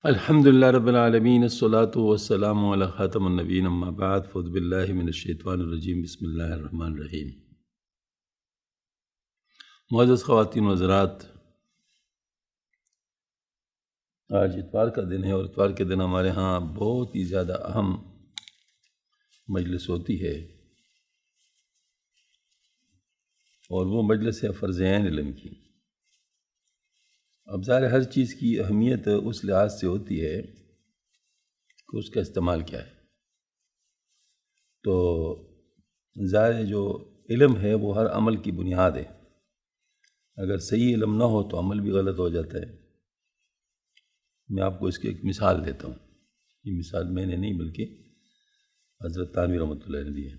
الحمدللہ رب العالمین الصلاۃ والسلام علی خاتم النبیین اما بعد فاعوذ باللہ من الشیطان الرجیم بسم اللہ الرحمن الرحیم۔ معزز خواتین و حضرات، آج اتوار کا دن ہے اور اتوار کے دن ہمارے ہاں بہت ہی زیادہ اہم مجلس ہوتی ہے، اور وہ مجلس ہے فرض عین علم کی۔ اب ظاہر ہر چیز کی اہمیت اس لحاظ سے ہوتی ہے کہ اس کا استعمال کیا ہے۔ تو ظاہر جو علم ہے وہ ہر عمل کی بنیاد ہے، اگر صحیح علم نہ ہو تو عمل بھی غلط ہو جاتا ہے۔ میں آپ کو اس کی ایک مثال دیتا ہوں، یہ مثال میں نے نہیں بلکہ حضرت تھانوی رحمۃ اللہ نے دی ہے۔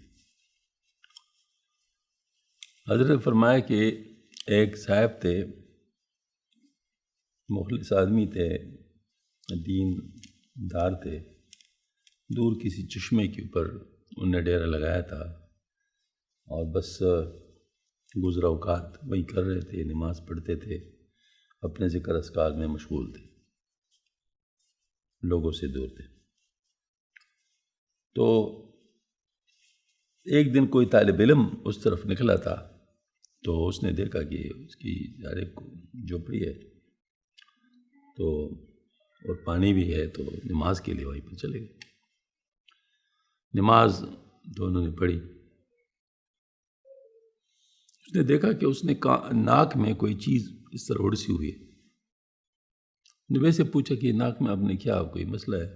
حضرت نے فرمایا کہ ایک صاحب تھے، مخلص آدمی تھے، دین دار تھے، دور کسی چشمے کے اوپر انہوں نے ڈیرا لگایا تھا اور بس گزرا اوقات وہیں کر رہے تھے، نماز پڑھتے تھے، اپنے ذکر اذکار میں مشغول تھے، لوگوں سے دور تھے۔ تو ایک دن کوئی طالب علم اس طرف نکلا تھا، تو اس نے دیکھا کہ اس کی ایک جھوپڑی ہے تو اور پانی بھی ہے، تو نماز کے لیے وہیں پہ چلے گئے۔ نماز دونوں نے پڑھی، اس نے دیکھا کہ اس نے ناک میں کوئی چیز اس طرح اڑسی ہوئی ہے۔ نے ویسے پوچھا کہ ناک میں آپ نے کیا، کوئی مسئلہ ہے؟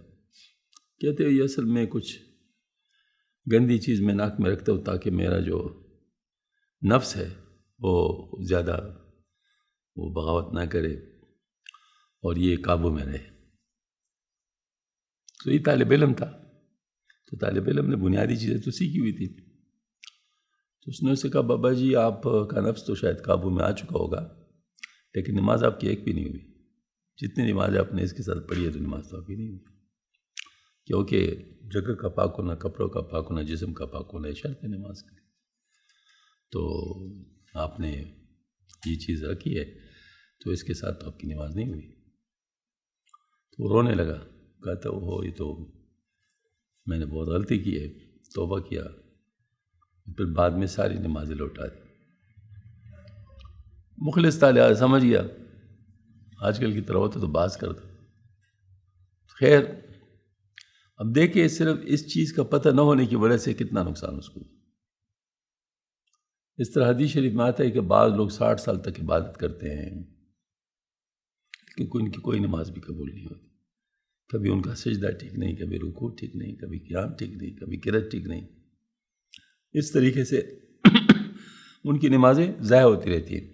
کہتے ہیں یہ اصل میں کچھ گندی چیز میں ناک میں رکھتا ہوں تاکہ میرا جو نفس ہے وہ زیادہ بغاوت نہ کرے اور یہ قابو میں رہے۔ تو یہ طالب علم تھا، تو طالب علم نے بنیادی چیزیں تو سیکھی ہوئی تھی، تو اس نے اسے کہا بابا جی آپ کا نفس تو شاید قابو میں آ چکا ہوگا، لیکن نماز آپ کی ایک بھی نہیں ہوئی۔ جتنی نماز آپ نے اس کے ساتھ پڑھی ہے تو نماز تو آپ کی نہیں ہوئی، کیونکہ جگہ کا پاک ہونا، کپڑوں کا پاک ہونا، جسم کا پاک ہونا یہ شرط ہے نماز کے لیے۔ تو آپ نے یہ چیز رکھی ہے تو اس کے ساتھ تو آپ کی نماز نہیں ہوئی۔ تو وہ رونے لگا، کہتا وہ یہ تو میں نے بہت غلطی کی ہے، توبہ کیا، پھر بعد میں ساری نمازیں لوٹا دی۔ مخلص طالب سمجھ گیا، آج کل کی طرح ہوتا تو باز کرتا۔ خیر، اب دیکھیں صرف اس چیز کا پتہ نہ ہونے کی وجہ سے کتنا نقصان اس کو۔ اس طرح حدیث شریف میں آتا ہے کہ بعض لوگ 60 سال تک عبادت کرتے ہیں کیونکہ ان کی کوئی نماز بھی قبول نہیں ہوتی، کبھی ان کا سجدہ ٹھیک نہیں، کبھی رکوع ٹھیک نہیں، کبھی قیام ٹھیک نہیں، کبھی قرات ٹھیک نہیں۔ اس طریقے سے ان کی نمازیں ضائع ہوتی رہتی ہیں۔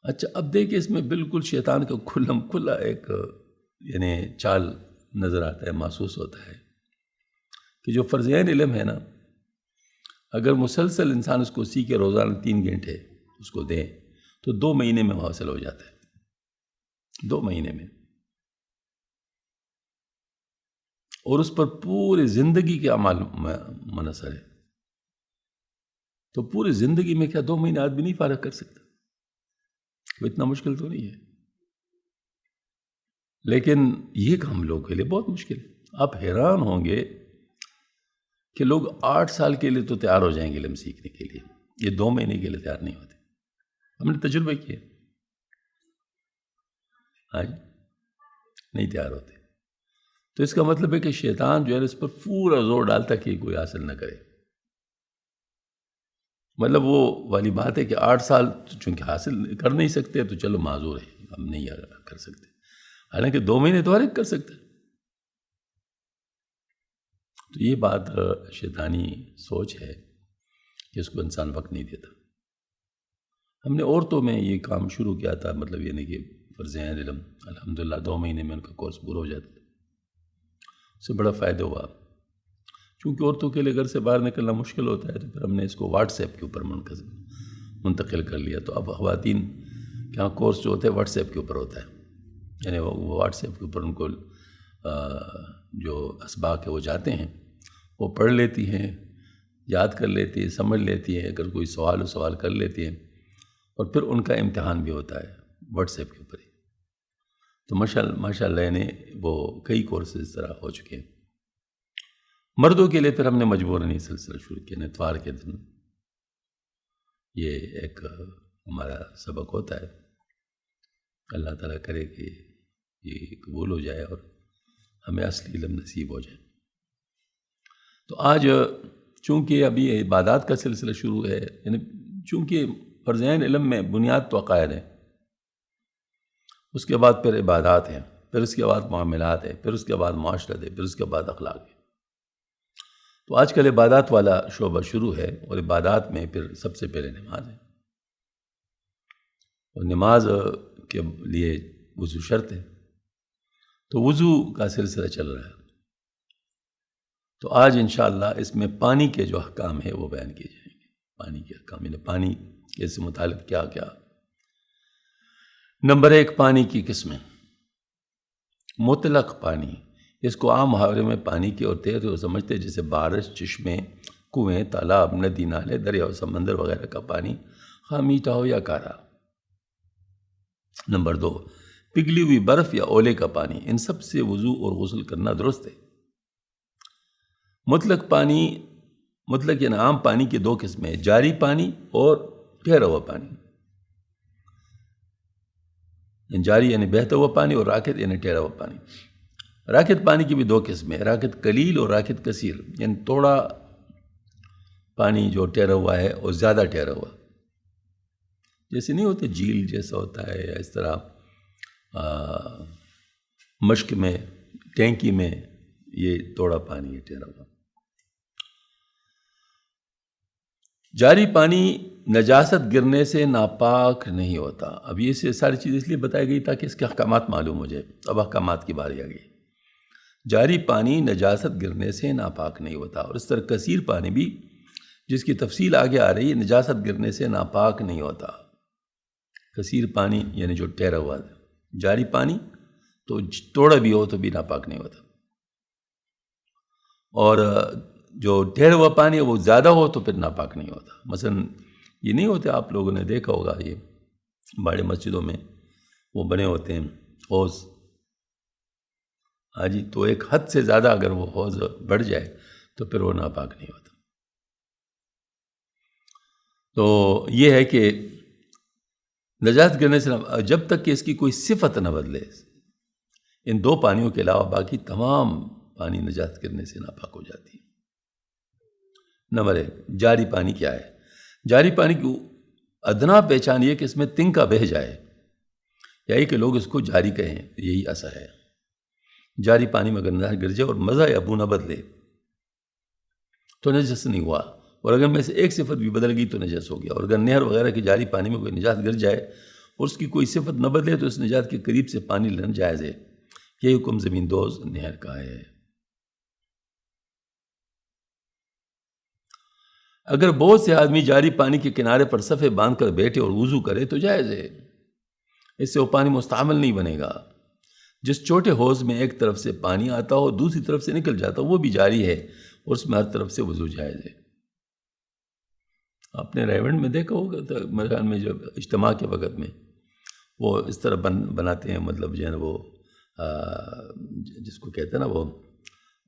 اچھا، اب دیکھیں اس میں بالکل شیطان کا کھلا ایک چال نظر آتا ہے، محسوس ہوتا ہے کہ جو فرض عین علم ہے نا، اگر مسلسل انسان اس کو سیکھے، روزانہ 3 گھنٹے اس کو دیں تو 2 مہینے میں وہ حاصل ہو جاتا ہے، 2 مہینے میں، اور اس پر پوری زندگی کے اعمال منحصر ہے۔ تو پوری زندگی میں کیا 2 مہینے آدمی نہیں فارغ کر سکتا؟ وہ اتنا مشکل تو نہیں ہے، لیکن یہ کام لوگوں کے لیے بہت مشکل ہے۔ آپ حیران ہوں گے کہ لوگ 8 سال کے لیے تو تیار ہو جائیں گے علم سیکھنے کے لیے، یہ 2 مہینے کے لیے تیار نہیں ہوتے۔ ہم نے تجربہ کیا، آج نہیں تیار ہوتے۔ تو اس کا مطلب ہے کہ شیطان جو ہے اس پر پورا زور ڈالتا کہ کوئی حاصل نہ کرے۔ مطلب وہ والی بات ہے کہ 8 سال چونکہ حاصل کر نہیں سکتے تو چلو معذور ہے، ہم نہیں کر سکتے، حالانکہ 2 مہینے تو ہر ایک کر سکتا ہے۔ تو یہ بات شیطانی سوچ ہے کہ اس کو انسان وقت نہیں دیتا۔ ہم نے عورتوں میں یہ کام شروع کیا تھا، مطلب یہ نہیں کہ فرض عین علم، الحمدللہ 2 مہینے میں ان کا کورس پورا ہو جاتا تھا، اس سے بڑا فائدہ ہوا۔ چونکہ عورتوں کے لیے گھر سے باہر نکلنا مشکل ہوتا ہے تو پھر ہم نے اس کو واٹس ایپ کے اوپر منتقل کر لیا۔ تو اب خواتین کے یہاں کورس جو ہوتا ہے واٹس ایپ کے اوپر ہوتا ہے، یعنی وہ واٹس ایپ کے اوپر ان کو جو اسباق ہے وہ جاتے ہیں، وہ پڑھ لیتی ہیں، یاد کر لیتی ہیں، سمجھ لیتی ہیں، اگر کوئی سوال کر لیتی ہیں، اور پھر ان کا امتحان بھی ہوتا ہے واٹس ایپ کے اوپر ہی۔ تو ماشاء اللہ نے وہ کئی کورسز اس طرح ہو چکے ہیں. مردوں کے لیے پھر ہم نے مجبوراً یہ سلسلہ شروع کیا. اتوار کے دن یہ ایک ہمارا سبق ہوتا ہے. اللہ تعالیٰ کرے کہ یہ قبول ہو جائے اور ہمیں اصلی علم نصیب ہو جائے. تو آج چونکہ ابھی عبادات کا سلسلہ شروع ہے، یعنی چونکہ فرض عین علم میں بنیاد تو عقائد ہیں، اس کے بعد پھر عبادات ہیں، پھر اس کے بعد معاملات ہیں، پھر اس کے بعد معاشرت ہے، پھر اس کے بعد اخلاق ہے. تو آج کل عبادات والا شعبہ شروع ہے، اور عبادات میں پھر سب سے پہلے نماز ہے. اور نماز کے لیے وضو شرط ہے، تو وضو کا سلسلہ چل رہا ہے. تو آج انشاءاللہ اس میں پانی کے جو احکام ہے وہ بیان کیے جائیں گے. پانی کے احکام، یعنی پانی کے سے متعلق کیا کیا. نمبر 1، پانی کی قسمیں. مطلق پانی، اس کو عام محاورے میں پانی کے اور تیر کو سمجھتے جیسے بارش، چشمے، کنویں، تالاب، ندی، نالے، دریا و سمندر وغیرہ کا پانی، خواہ میٹھا ہو یا کارا. نمبر 2، پگھلی ہوئی برف یا اولے کا پانی. ان سب سے وضو اور غسل کرنا درست ہے. مطلق پانی، مطلق یعنی عام پانی کی 2 قسمیں، جاری پانی اور ٹھہرا ہوا پانی. جاری یعنی بہتا ہوا پانی، اور راکد یعنی ٹھہرا ہوا پانی. راکد پانی کی بھی 2 قسمیں، راکد قلیل اور راکد کثیر. یعنی تھوڑا پانی جو ٹھہرا ہوا ہے اور زیادہ ٹھہرا ہوا، جیسے نہیں ہوتا جھیل جیسا ہوتا ہے، یا اس طرح مشک میں، ٹینکی میں یہ تھوڑا پانی ہے ٹھہرا ہوا. جاری پانی نجاست گرنے سے ناپاک نہیں ہوتا. اب یہ ساری چیز اس لیے بتائی گئی تاکہ اس کے احکامات معلوم ہو جائے. اب احکامات کی باری آ گئی. جاری پانی نجاست گرنے سے ناپاک نہیں ہوتا، اور اس طرح کثیر پانی بھی، جس کی تفصیل آگے آ رہی ہے، نجاست گرنے سے ناپاک نہیں ہوتا. کثیر پانی یعنی جو ٹھہرا ہوا ہے. جاری پانی تو توڑا بھی ہو تو بھی ناپاک نہیں ہوتا، اور جو ٹھہرا ہوا پانی ہے وہ زیادہ ہو تو پھر ناپاک نہیں ہوتا. مثلا یہ نہیں ہوتے، آپ لوگوں نے دیکھا ہوگا، یہ بڑے مسجدوں میں وہ بنے ہوتے ہیں حوض. ہاں جی، تو ایک حد سے زیادہ اگر وہ حوض بڑھ جائے تو پھر وہ ناپاک نہیں ہوتا. تو یہ ہے کہ نجاست گرنے سے جب تک کہ اس کی کوئی صفت نہ بدلے. ان 2 پانیوں کے علاوہ باقی تمام پانی نجاست گرنے سے ناپاک ہو جاتی ہے. نمبر 1، جاری پانی کیا ہے؟ جاری پانی کی ادنا پہچان یہ کہ اس میں تنکا بہہ جائے، یہی کہ لوگ اس کو جاری کہیں، یہی اثر ہے. جاری پانی میں اگر نجاست گر جائے اور مزہ یا بو نہ بدلے تو نجس نہیں ہوا، اور اگر میں سے ایک صفت بھی بدل گئی تو نجس ہو گیا. اور اگر نہر وغیرہ کی جاری پانی میں کوئی نجاست گر جائے اور اس کی کوئی صفت نہ بدلے تو اس نجاست کے قریب سے پانی لینا جائز ہے. یہ حکم زمین دوز نہر کا ہے. اگر بہت سے آدمی جاری پانی کے کنارے پر صفے باندھ کر بیٹھے اور وضو کرے تو جائز ہے، اس سے وہ پانی مستعمل نہیں بنے گا. جس چھوٹے حوض میں ایک طرف سے پانی آتا ہو دوسری طرف سے نکل جاتا ہو وہ بھی جاری ہے، اور اس میں ہر طرف سے وضو جائز ہے. آپ نے ریونڈ میں دیکھا ہوگا میرے خیال میں، جب اجتماع کے وقت میں وہ اس طرح بناتے ہیں، مطلب جو ہے نا وہ جس کو کہتے ہیں نا، وہ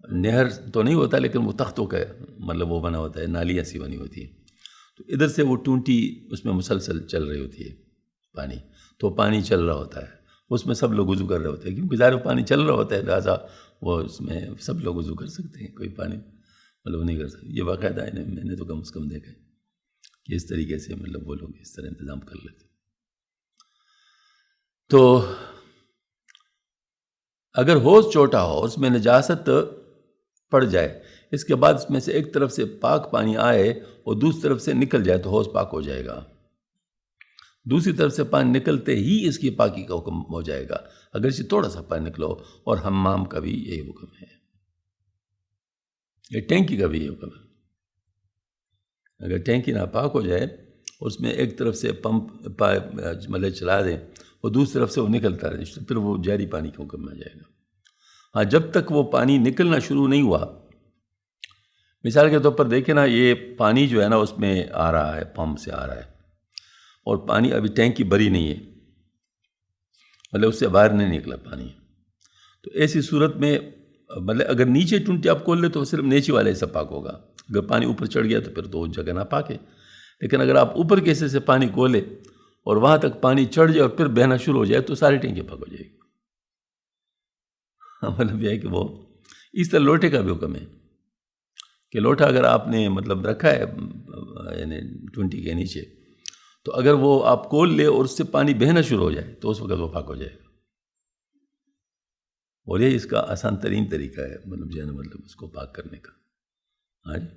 نہر تو نہیں ہوتا لیکن وہ تختوں کا مطلب وہ بنا ہوتا ہے، نالی ایسی بنی ہوتی ہے. تو ادھر سے وہ ٹونٹی اس میں مسلسل چل رہی ہوتی ہے پانی، تو پانی چل رہا ہوتا ہے، اس میں سب لوگ وضو کر رہے ہوتے ہیں، کیونکہ ظاہر پانی چل رہا ہوتا ہے، لہٰذا وہ اس میں سب لوگ وضو کر سکتے ہیں، کوئی پانی مطلب نہیں کر سکتے. یہ باقاعدہ ہے، میں نے تو کم از کم دیکھا ہے کہ اس طریقے سے مطلب وہ لوگ اس طرح انتظام کر لیتے. تو اگر حوض چھوٹا ہو، اس میں نجاست پڑ جائے، اس کے بعد اس میں سے ایک طرف سے پاک پانی آئے اور دوسری طرف سے نکل جائے تو حوض پاک ہو جائے گا. دوسری طرف سے پانی نکلتے ہی اس کی پاکی کا حکم ہو جائے گا، اگر اسے تھوڑا سا پانی نکلو. اور حمام کا بھی یہی حکم ہے، یہ ٹینکی کا بھی یہی حکم ہے. اگر ٹینکی ناپاک ہو جائے اور اس میں ایک طرف سے پمپ مطلب چلا دیں اور دوسری طرف سے وہ نکلتا رہے تو پھر وہ جاری پانی کے حکم میں آ جائے گا. ہاں، جب تک وہ پانی نکلنا شروع نہیں ہوا، مثال کے طور پر دیکھیں نا، یہ پانی جو ہے نا اس میں آ رہا ہے، پمپ سے آ رہا ہے، اور پانی ابھی ٹینکی بھری نہیں ہے، مطلب اس سے باہر نہیں نکلا پانی. تو ایسی صورت میں مطلب اگر نیچے ٹونٹی آپ کھول لے تو صرف نیچے والے حصہ پاک ہوگا. اگر پانی اوپر چڑھ گیا تو پھر تو وہ جگہ ناپاک ہے. لیکن اگر آپ اوپر کے حصے سے پانی کھولے اور وہاں تک پانی چڑھ جائے اور پھر بہنا شروع ہو جائے تو ساری ٹینکی پاک ہو جائے گی. مطلب یہ ہے کہ وہ اس طرح لوٹے کا بھی حکم ہے کہ لوٹا اگر آپ نے مطلب رکھا ہے یعنی ٹونٹی کے نیچے تو اگر وہ آپ کھول لے اور اس سے پانی بہنا شروع ہو جائے تو اس وقت وہ پاک ہو جائے گا. اور یہ اس کا آسان ترین طریقہ ہے مطلب جو ہے نا مطلب اس کو پاک کرنے کا. ہاں جی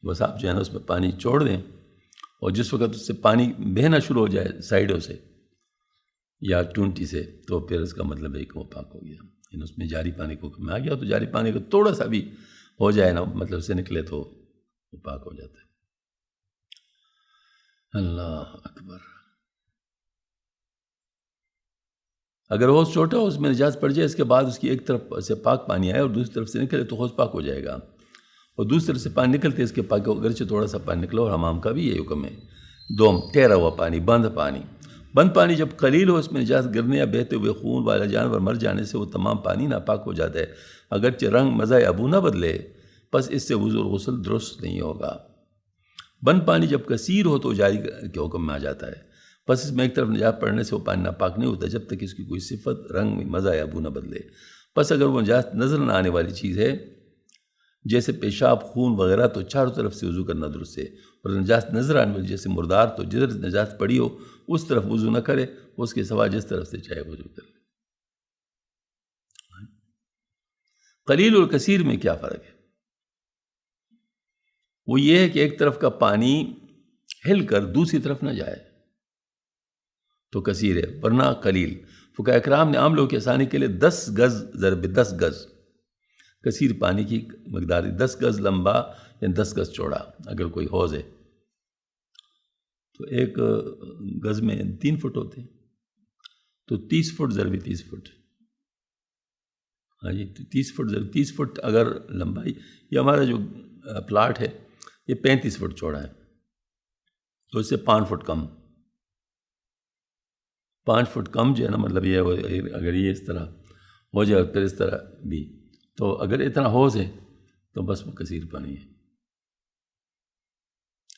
بس آپ جو ہے نا اس میں پانی چھوڑ دیں اور جس وقت اس سے پانی بہنا شروع ہو جائے سائڈوں سے یا ٹونٹی سے تو پھر اس کا مطلب ہے کہ وہ پاک ہو گیا. یعنی اس میں جاری پانی کو حکم آ گیا تو جاری پانی کو تھوڑا سا بھی ہو جائے نا مطلب سے نکلے تو وہ پاک ہو جاتا ہے. اللہ اکبر. اگر حوض چھوٹا ہو اس میں نجاست پڑ جائے اس کے بعد اس کی ایک طرف سے پاک پانی آئے اور دوسری طرف سے نکلے تو حوض پاک ہو جائے گا. اور دوسری طرف سے پانی نکلتے اس کے پاک اگرچہ تھوڑا سا پانی نکلا اور حمام کا بھی یہ حکم ہے. دوم ٹھہرا ہوا پانی بند پانی جب قلیل ہو اس میں نجاست گرنے یا بہتے ہوئے خون والا جانور مر جانے سے وہ تمام پانی ناپاک ہو جاتا ہے اگرچہ رنگ مزہ ابو نہ بدلے پس اس سے وضو اور غسل درست نہیں ہوگا. بند پانی جب کثیر ہو تو جاری کے حکم میں آ جاتا ہے پس اس میں ایک طرف نجاست پڑنے سے وہ پانی ناپاک نہیں ہوتا جب تک اس کی کوئی صفت رنگ مزہ یا ابو نہ بدلے. پس اگر وہ نجاست نظر نہ آنے والی چیز ہے جیسے پیشاب خون وغیرہ تو چاروں طرف سے وضو کرنا درست ہے. اور نجاست نظر آنے والی جیسے مردار تو جدھر نجاست پڑی ہو اس طرف وضو نہ کرے اس کے سوا جس طرف سے چاہے وضو کر لے. قلیل اور کثیر میں کیا فرق ہے؟ وہ یہ ہے کہ ایک طرف کا پانی ہل کر دوسری طرف نہ جائے تو کثیر ہے ورنہ قلیل. فقہاء اکرام نے عام لوگوں کی آسانی کے لیے 10 گز ضرب 10 گز کثیر پانی کی مقدار 10 گز لمبا یا 10 گز چوڑا. اگر کوئی حوض ہے تو ایک گز میں 3 فٹ ہوتے ہیں تو 30 فٹ ضرب 30 فٹ. ہاں جی تو 30 فٹ ضرب 30 فٹ اگر لمبائی یہ ہمارا جو پلاٹ ہے یہ 35 فٹ چوڑا ہے تو اس سے 5 فٹ کم 5 فٹ کم جو ہے نا مطلب یہ اگر یہ اس طرح ہو جائے اور پھر اس طرح بھی تو اگر اتنا حوض ہے تو بس وہ کثیر پانی ہے.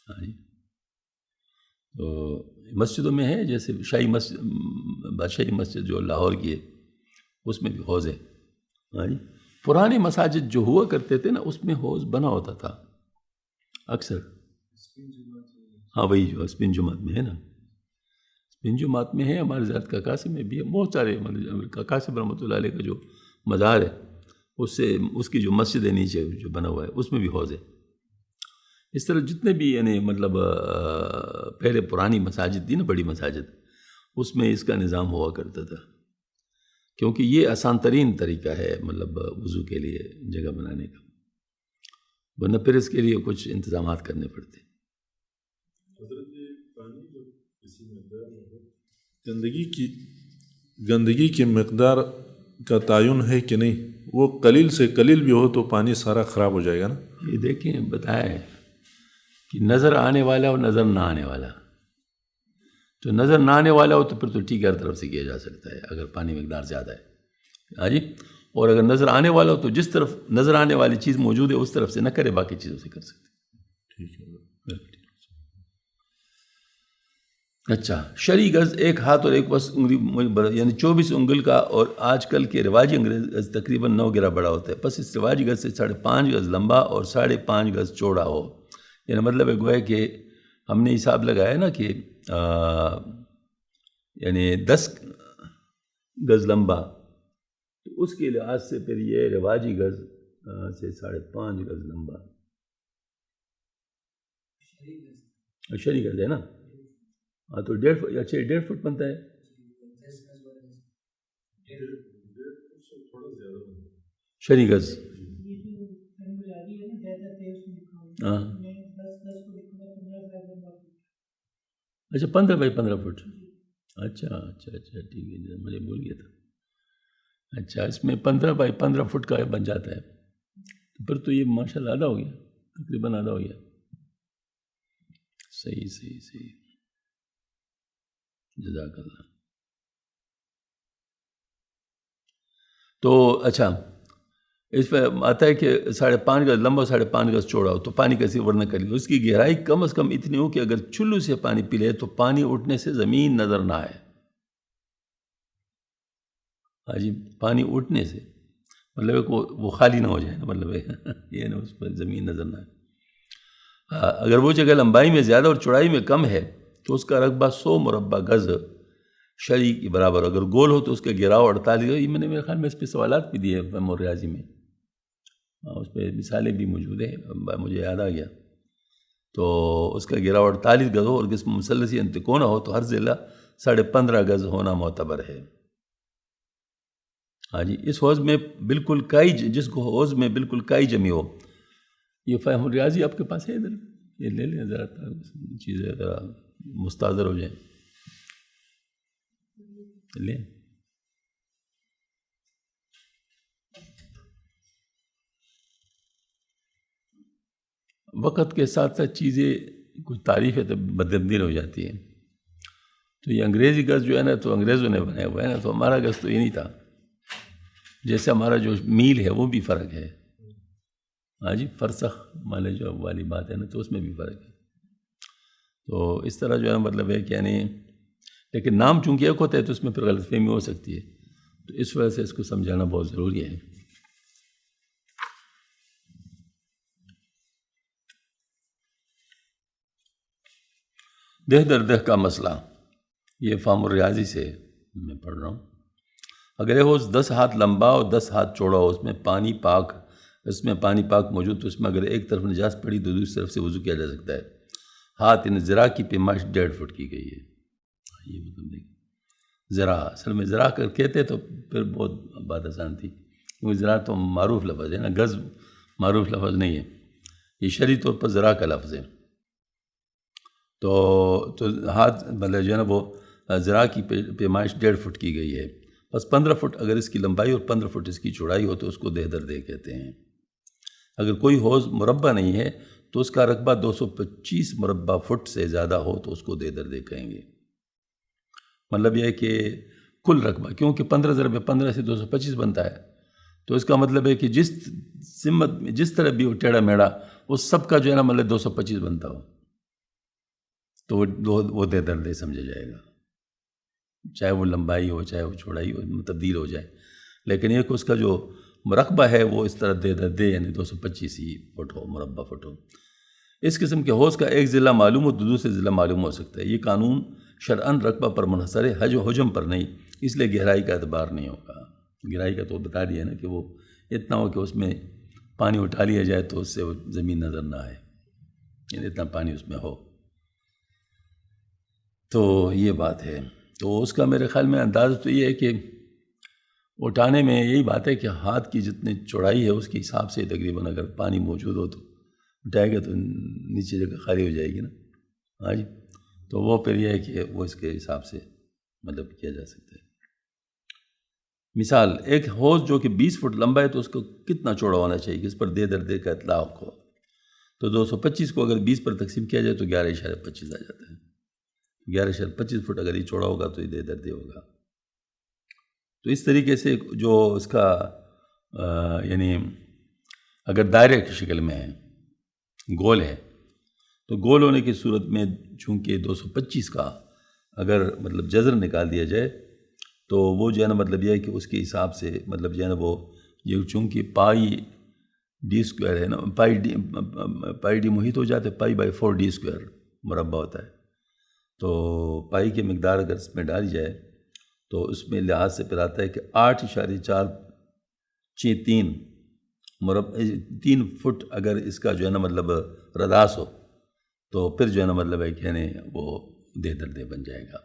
ہاں جی تو مسجدوں میں ہے جیسے شاہی مسجد بادشاہی مسجد جو لاہور کی ہے اس میں بھی حوض ہے. ہاں جی پرانے مساجد جو ہوا کرتے تھے نا اس میں حوض بنا ہوتا تھا اکثر. ہاں وہی جو اسپن جماعت میں ہے نا اسپن جماعت میں ہے ہمارے زیادہ کاکاسب میں بھی ہے بہت سارے مطلب کاکاسب رحمۃ اللہ علیہ کا جو مزار ہے اس کی جو مسجد ہے نیچے جو بنا ہوا ہے اس میں بھی حوض ہے. اس طرح جتنے بھی یعنی مطلب پہلے پرانی مساجد تھی نا بڑی مساجد اس میں اس کا نظام ہوا کرتا تھا کیونکہ یہ آسان ترین طریقہ ہے مطلب وضو کے لیے جگہ بنانے کا ورنہ پھر اس کے لیے کچھ انتظامات کرنے پڑتے. گندگی کی مقدار کا تعین ہے کہ نہیں؟ وہ قلیل سے قلیل بھی ہو تو پانی سارا خراب ہو جائے گا نا. یہ دیکھیں بتایا ہے کہ نظر آنے والا اور نظر نہ آنے والا. تو نظر نہ آنے والا ہو تو پھر تو ٹھیک ہے ہر طرف سے کیا جا سکتا ہے اگر پانی مقدار زیادہ ہے. ہاں جی اور اگر نظر آنے والا ہو تو جس طرف نظر آنے والی چیز موجود ہے اس طرف سے نہ کرے باقی چیزوں سے کر سکتے. ٹھیک ہے. اچھا شرعی گز 1 ہاتھ اور 1 وسط انگلی یعنی 24 انگل کا اور آج کل کے رواجی گز تقریباً 9 گرہ بڑا ہوتا ہے. پس اس رواجی گز سے 5.5 گز لمبا اور 5.5 گز چوڑا ہو. یعنی مطلب ہے گویا کہ ہم نے حساب لگایا نا کہ یعنی 10 گز لمبا تو اس کے لحاظ سے پھر یہ رواجی گز سے 5.5 گز لمبا شرعی گز ہے نا. ہاں تو 1.5 فٹ بنتا ہے. شرعی گز ہاں اچھا 15 فٹ. اچھا ٹھیک ہے مجھے بھول گیا تھا. اچھا اس میں 15 فٹ کا بن جاتا ہے تو پھر تو یہ ماشاء اللہ آدھا ہو گیا تقریباً آدھا ہو گیا. صحیح جزاک اللہ. تو اچھا اس پہ آتا ہے کہ 5.5 گز لمبا 5.5 گز چوڑا ہو تو پانی کیسے ورنہ کر لی، اس کی گہرائی کم از کم اتنی ہو کہ اگر چلو سے پانی پی لے تو پانی اٹھنے سے زمین نظر نہ آئے. ہاں جی، پانی اٹھنے سے مطلب ہے کہ وہ خالی نہ ہو جائے، مطلب ہے یہ نا اس پر زمین نظر نہ آئے. اگر وہ جگہ لمبائی میں زیادہ اور چوڑائی میں کم ہے تو اس کا رقبہ 100 مربع گز شرعی کے برابر. اگر گول ہو تو اس کا گھیراؤ 48. یہ میں نے میرے خیال میں اس پہ سوالات بھی دیے فہم الریاضی میں، اس پہ مثالیں بھی موجود ہیں، مجھے یاد آ گیا. تو اس کا گھیراؤ 48 گز ہو اور جس مثلثی انتکونا ہو تو ہر ضلع 15.5 گز ہونا معتبر ہے. ہاں جی، اس حوض میں بالکل کائی، جس کو حوض میں بالکل کائی جمی ہو. یہ فہم الریاضی آپ کے پاس ہے ادھر؟ یہ لے لیں ذرا، چیزیں ذرا مستحضر ہو جائیں. لیں. وقت کے ساتھ ساتھ چیزیں کچھ تعریف ہے تو بدتبدیل ہو جاتی ہیں. تو یہ انگریزی گز جو ہے نا تو انگریزوں نے بنایا ہوا ہے نا، تو ہمارا گز تو یہ نہیں تھا. جیسے ہمارا جو میل ہے وہ بھی فرق ہے. ہاں جی، فرسخ مانے جو والی بات ہے نا تو اس میں بھی فرق ہے. تو اس طرح جو ہے نا مطلب ہے کہ یعنی لیکن نام چونکہ ایک ہوتا ہے تو اس میں پھر غلط فہمی ہو سکتی ہے، تو اس وجہ سے اس کو سمجھانا بہت ضروری ہے. دہ در دہ کا مسئلہ، یہ فہم الریاضی سے میں پڑھ رہا ہوں. اگر یہ حوض 10 ہاتھ لمبا اور 10 ہاتھ چوڑا ہو، اس میں پانی پاک موجود، تو اس میں اگر ایک طرف نجاست پڑی تو دوسری طرف سے وضو کیا جا سکتا ہے. ہاتھ زرا کی پیمائش 1.5 فٹ کی گئی ہے. یہ مطلب دیکھیں زرا، اصل میں زرا کر کہتے تو پھر بہت بات آسان تھی، کیونکہ زرا تو معروف لفظ ہے نا، گز معروف لفظ نہیں ہے. یہ شرعی طور پر زرا کا لفظ ہے. تو ہاتھ مطلب جو ہے نا وہ زرا کی پیمائش 1.5 فٹ کی گئی ہے. بس 15 فٹ اگر اس کی لمبائی اور 15 فٹ اس کی چوڑائی ہو تو اس کو دہ در دہ کہتے ہیں. اگر کوئی حوض مربع نہیں ہے تو اس کا رقبہ 225 مربع فٹ سے زیادہ ہو تو اس کو دہ در دہ کہیں گے. مطلب یہ ہے کہ کل رقبہ، کیونکہ 15 ضرب 15 سے 225 بنتا ہے، تو اس کا مطلب ہے کہ جس سمت میں جس طرح بھی وہ ٹیڑھا میڑھا اس سب کا جو ہے نا مطلب 225 بنتا ہو تو وہ دہ در دہ سمجھا جائے گا، چاہے وہ لمبائی ہو چاہے وہ چوڑائی ہو، تبدیل ہو جائے. لیکن یہ کہ اس کا جو رقبہ ہے وہ اس طرح دہ در دہ یعنی 225 ہی فٹ ہو، مربع فٹ ہو. اس قسم کے حوض کا ایک ضلع معلوم ہو تو دوسرے ضلع معلوم ہو سکتا ہے. یہ قانون شرعاً رقبہ پر منحصر ہے، حجم پر نہیں، اس لیے گہرائی کا اعتبار نہیں ہوگا. گہرائی کا تو بتا دیا نا کہ وہ اتنا ہو کہ اس میں پانی اٹھا لیا جائے تو اس سے وہ زمین نظر نہ آئے، یعنی اتنا پانی اس میں ہو. تو یہ بات ہے. تو اس کا میرے خیال میں انداز تو یہ ہے کہ اٹھانے میں یہی بات ہے کہ ہاتھ کی جتنی چوڑائی ہے اس کے حساب سے تقریباً اگر پانی موجود ہو تو اٹھائے گا تو نیچے جگہ خالی ہو جائے گی نا. ہاں جی، تو وہ پھر یہ ہے کہ وہ اس کے حساب سے مطلب کیا جا سکتا ہے. مثال، ایک حوض جو کہ 20 فٹ لمبا ہے تو اس کو کتنا چوڑا ہونا چاہیے کہ اس پر دہ در دہ کا اطلاق ہو؟ تو 225 کو اگر 20 پر تقسیم کیا جائے تو 11.25 آ جاتا ہے. 11.25 فٹ اگر یہ چوڑا ہوگا تو یہ دہ در دہ ہوگا. تو اس طریقے سے جو اس کا یعنی اگر دائرے کی شکل میں ہے، گول ہے، تو گول ہونے کی صورت میں چونکہ 225 کا اگر مطلب جذر نکال دیا جائے تو وہ جو ہے نا مطلب یہ ہے کہ اس کے حساب سے مطلب جو ہے نا وہ یہ چونکہ پائی ڈی اسکوائر ہے نا، پائی ڈی محیط ہو جاتا ہے، پائی بائی 4 ڈی اسکوائر مربع ہوتا ہے. تو پائی کی مقدار اگر اس میں ڈالی جائے تو اس میں لحاظ سے پھر آتا ہے کہ 8.43 فٹ اگر اس کا جو ہے نا مطلب رداس ہو تو پھر جو ہے نا مطلب ہے کہ یعنی وہ دہ در دہ بن جائے گا.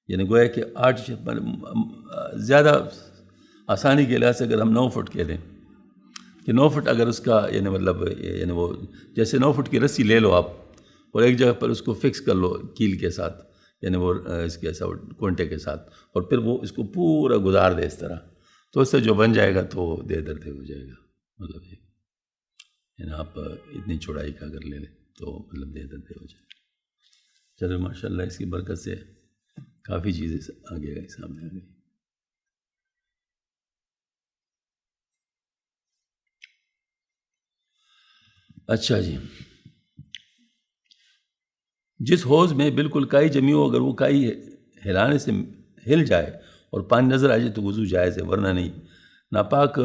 یعنی گویا کہ 8 زیادہ آسانی کے لحاظ سے اگر ہم 9 فٹ کہہ دیں کہ 9 فٹ اگر اس کا یعنی مطلب یعنی وہ جیسے 9 فٹ کی رسی لے لو آپ اور ایک جگہ پر اس کو فکس کر لو کیل کے ساتھ، یعنی وہ اس کے ایسا کونٹے کے ساتھ، اور پھر وہ اس کو پورا گزار دے اس طرح، تو اس سے جو بن جائے گا تو وہ دہ در دہ ہو جائے گا. مطلب یعنی آپ اتنی چوڑائی کا اگر لے لیں تو مطلب دہ در دہ ہو جائے. چلو ماشاء اللہ اس کی برکت سے کافی چیزیں آگے گئی، سامنے آ گئی. اچھا جی، جس حوض میں بالکل کائی جمی ہو، اگر وہ کائی ہلانے سے ہل جائے اور پانی نظر آ جائے تو وضو جائز ہے، ورنہ نہیں۔ ناپاک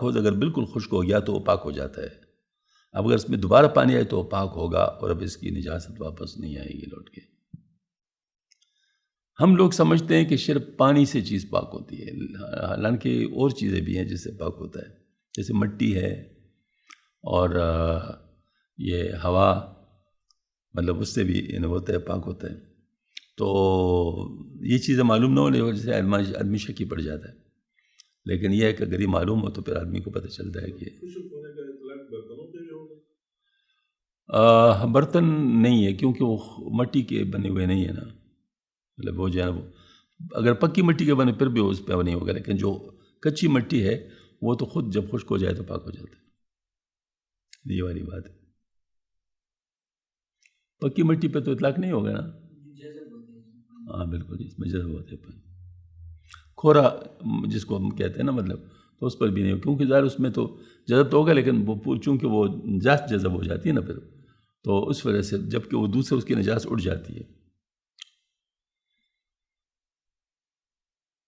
حوض اگر بالکل خشک ہو گیا تو وہ پاک ہو جاتا ہے۔ اب اگر اس میں دوبارہ پانی آئے تو وہ پاک ہوگا، اور اب اس کی نجاست واپس نہیں آئے گی لوٹ کے۔ ہم لوگ سمجھتے ہیں کہ صرف پانی سے چیز پاک ہوتی ہے، حالانکہ اور چیزیں بھی ہیں جس سے پاک ہوتا ہے، جیسے مٹی ہے اور یہ ہوا، مطلب اس سے بھی ہوتا ہے، پاک ہوتا ہے۔ تو یہ چیزیں معلوم نہ ہونے کی وجہ سے آدمی شکی پڑ جاتا ہے، لیکن یہ ہے کہ اگر یہ معلوم ہو تو پھر آدمی کو پتہ چلتا ہے کہ برتن نہیں ہے، کیونکہ وہ مٹی کے بنے ہوئے نہیں ہیں نا، مطلب وہ جو ہے وہ اگر پکی مٹی کے بنے پھر بھی اس پہ نہیں ہوگا، لیکن جو کچی مٹی ہے وہ تو خود جب خشک ہو جائے تو پاک ہو جاتا ہے۔ یہ والی بات ہے، پکی مٹی پہ تو اطلاق نہیں ہوگا نا۔ ہاں بالکل، اس میں جذب ہوتے ہیں، کھورا جس کو ہم کہتے ہیں نا، مطلب تو اس پر بھی نہیں ہو، کیونکہ ظاہر اس میں تو جذب تو ہوگا، لیکن وہ چونکہ وہ نجاست جذب ہو جاتی ہے نا پھر، تو اس وجہ سے جبکہ وہ دوسرے اس کی نجاست اڑ جاتی ہے۔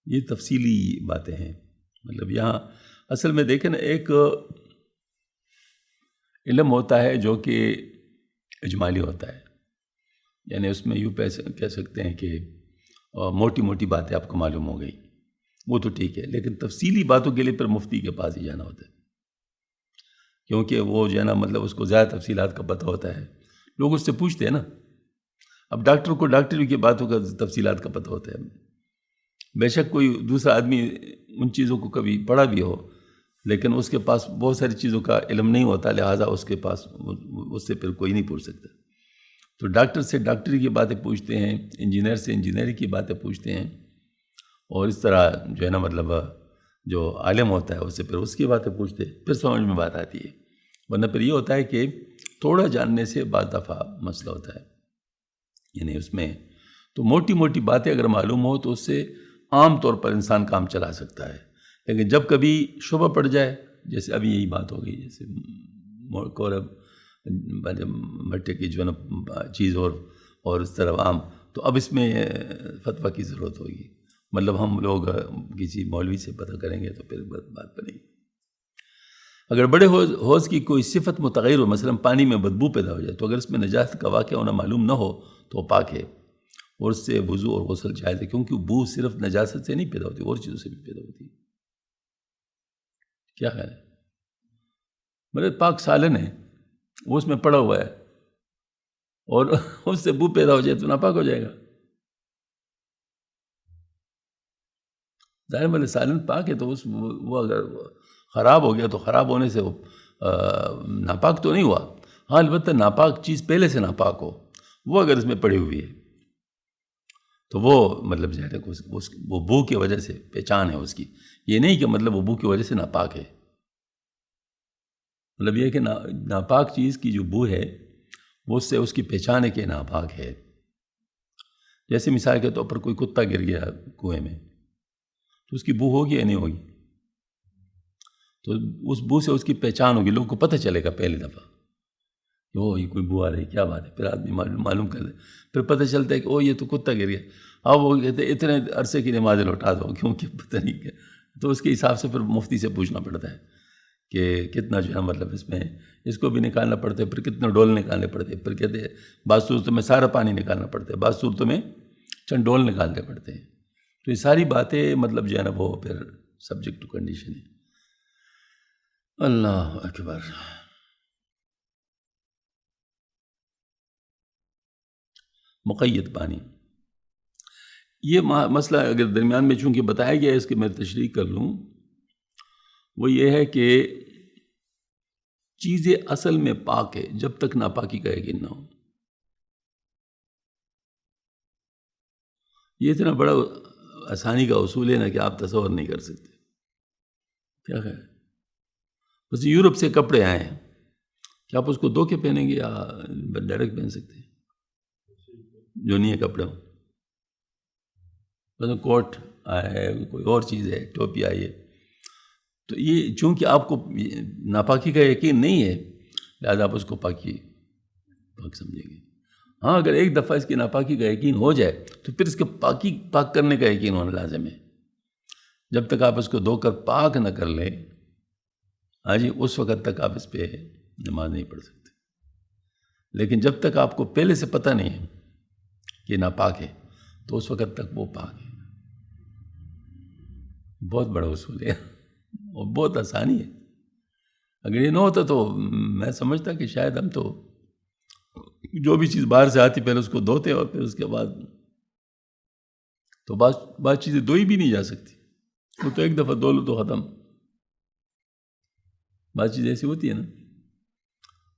یہ تفصیلی باتیں ہیں، مطلب یہاں اصل میں دیکھیں نا، ایک علم ہوتا ہے جو کہ اجمالی ہوتا ہے، یعنی اس میں یوں کہہ سکتے ہیں کہ موٹی موٹی باتیں آپ کو معلوم ہو گئی، وہ تو ٹھیک ہے، لیکن تفصیلی باتوں کے لیے پھر مفتی کے پاس ہی جانا ہوتا ہے، کیونکہ وہ جو ہے نا مطلب اس کو زیادہ تفصیلات کا پتہ ہوتا ہے، لوگ اس سے پوچھتے ہیں نا۔ اب ڈاکٹر کو ڈاکٹری کی باتوں کا تفصیلات کا پتہ ہوتا ہے، بے شک کوئی دوسرا آدمی ان چیزوں کو کبھی پڑھا بھی ہو، لیکن اس کے پاس بہت ساری چیزوں کا علم نہیں ہوتا، لہٰذا اس کے پاس اس سے پھر کوئی نہیں پوچھ سکتا۔ تو ڈاکٹر سے ڈاکٹری کی باتیں پوچھتے ہیں، انجینئر سے انجینئرنگ کی باتیں پوچھتے ہیں، اور اس طرح جو ہے نا مطلب جو عالم ہوتا ہے اس سے پھر اس کی باتیں پوچھتے ہیں، پھر سمجھ میں بات آتی ہے، ورنہ پھر یہ ہوتا ہے کہ تھوڑا جاننے سے بعض دفعہ مسئلہ ہوتا ہے، یعنی اس میں تو موٹی موٹی باتیں اگر معلوم ہو تو اس سے عام طور پر انسان کام چلا سکتا ہے، لیکن جب کبھی شبہ پڑ جائے، جیسے ابھی یہی بات ہو گئی، جیسے مٹی کی جو نا چیز اور اس طرح عام، تو اب اس میں فتویٰ کی ضرورت ہوگی، مطلب ہم لوگ کسی مولوی سے پتہ کریں گے تو پھر بات بنے گی۔ اگر بڑے حوض کی کوئی صفت متغیر ہو، مثلا پانی میں بدبو پیدا ہو جائے، تو اگر اس میں نجاست کا واقعہ ہونا معلوم نہ ہو تو وہ پاک ہے، اور اس سے وضو اور غسل جائز ہے، کیونکہ بو صرف نجاست سے نہیں پیدا ہوتی، اور چیزوں سے بھی پیدا ہوتی ہے۔ کیا خیال ہے؟ مطلب پاک سالن ہے، وہ اس میں پڑا ہوا ہے، اور اس سے بو پیدا ہو جائے تو ناپاک ہو جائے گا۔ ظاہر مطلب سالن پاک ہے، تو وہ اگر خراب ہو گیا تو خراب ہونے سے وہ ناپاک تو نہیں ہوا۔ ہاں البتہ ناپاک چیز پہلے سے ناپاک ہو، وہ اگر اس میں پڑی ہوئی ہے تو وہ مطلب جو ہے وہ بو کی وجہ سے پہچان ہے اس کی، یہ نہیں کہ مطلب وہ بو کی وجہ سے ناپاک ہے، مطلب یہ کہ ناپاک چیز کی جو بو ہے وہ اس سے اس کی پہچان ہے کہ ناپاک ہے۔ جیسے مثال کے طور پر کوئی کتا گر گیا کنویں میں، تو اس کی بو ہوگی یا نہیں ہوگی؟ تو اس بو سے اس کی پہچان ہوگی، لوگوں کو پتہ چلے گا پہلی دفعہ کہ او یہ کوئی بو آ رہی، کیا بات ہے، پھر آدمی معلوم کر لے، پھر پتہ چلتا ہے کہ او یہ تو کتا گر گیا۔ اب وہ کہتے ہیں اتنے عرصے کی نمازیں لوٹا دو، کیونکہ پتہ نہیں کیا، تو اس کے حساب سے پھر مفتی سے پوچھنا پڑتا ہے کہ کتنا جو ہے مطلب اس میں اس کو بھی نکالنا پڑتا ہے، پھر کتنے ڈول نکالنے پڑتے ہیں، پھر کہتے ہیں بعض صورتوں میں سارا پانی نکالنا پڑتا ہے، بعض صورتوں میں چند ڈول نکالنے پڑتے ہیں، تو یہ ساری باتیں مطلب جو ہے نا وہ پھر سبجیکٹ ٹو کنڈیشن ہے۔ اللہ اکبر۔ مقید پانی، یہ مسئلہ اگر درمیان میں چونکہ بتایا گیا ہے، اس کی میں تشریح کر لوں، وہ یہ ہے کہ چیزیں اصل میں پاک ہے جب تک ناپاکی کا یقین نہ ہو۔ یہ اتنا بڑا آسانی کا اصول ہے نا کہ آپ تصور نہیں کر سکتے۔ کیا خیر، بس یورپ سے کپڑے آئے ہیں، کیا آپ اس کو دھو کے پہنیں گے یا ڈائریکٹ پہن سکتے ہیں؟ جو نہیں ہے کپڑے ہوں، بس کوٹ آیا ہے، کوئی اور چیز ہے، ٹوپی آئی ہے، تو یہ چونکہ آپ کو ناپاکی کا یقین نہیں ہے لہٰذا آپ اس کو پاک سمجھیں گے. ہاں اگر ایک دفعہ اس کی ناپاکی کا یقین ہو جائے تو پھر اس کے پاک کرنے کا یقین ہونا لازم ہے. جب تک آپ اس کو دھو کر پاک نہ کر لیں ہاں جی اس وقت تک آپ اس پہ نماز نہیں پڑھ سکتے. لیکن جب تک آپ کو پہلے سے پتہ نہیں ہے کہ ناپاک ہے تو اس وقت تک وہ پاک ہے. بہت بڑا اصول ہے اور بہت آسانی ہے. اگر یہ نہ ہوتا تو میں سمجھتا کہ شاید ہم تو جو بھی چیز باہر سے آتی پہلے اس کو دھوتے اور پھر اس کے بعد تو بعض چیزیں دھوئی بھی نہیں جا سکتی. وہ تو ایک دفعہ دھو لو تو ختم. بعض چیزیں ایسی ہوتی ہے نا.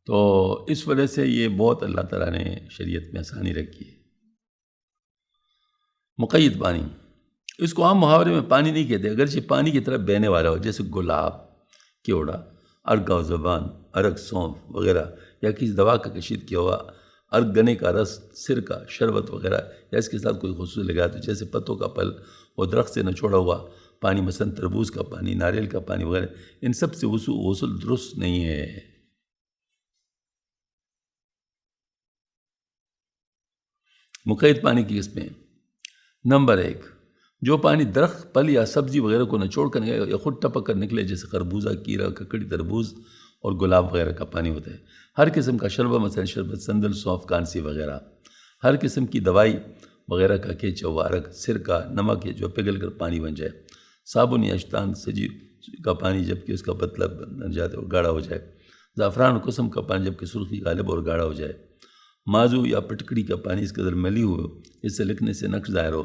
تو اس وجہ سے یہ بہت اللہ تعالیٰ نے شریعت میں آسانی رکھی ہے. مقید پانی اس کو عام محاورے میں پانی نہیں کہتے اگرچہ پانی کی طرف بہنے والا ہو جیسے گلاب کیوڑا ارگا زبان ارگ سونف وغیرہ یا کسی دوا کا کشید کیا ہوا ارگ گنے کا رس سرکہ شربت وغیرہ یا اس کے ساتھ کوئی خصوصی لگا تو جیسے پتوں کا پل اور درخت سے نچوڑا ہوا پانی مثلا تربوز کا پانی ناریل کا پانی وغیرہ ان سب سے غسل درست نہیں ہے. مقید پانی کی قسمیں. نمبر 1 جو پانی درخت پل یا سبزی وغیرہ کو نچوڑ کر یا خود ٹپک کر نکلے جیسے خربوزہ کیرا ککڑی تربوز اور گلاب وغیرہ کا پانی ہوتا ہے. ہر قسم کا شربت مثلا شربت سندل سونف کانسی وغیرہ. ہر قسم کی دوائی وغیرہ کا کھینچا ہوا ارگ سرکہ نمک ہے جو پگھل کر پانی بن جائے. صابن یا اشتان سجی کا پانی جبکہ اس کا پتلا بن جاتا ہے اور گاڑھا ہو جائے. زعفران قسم کا پانی جبکہ سرخی غالب اور گاڑھا ہو جائے. مازو یا پٹکڑی کا پانی اس قدر ملی ہو اس سے لکھنے سے نقش ظاہر ہو.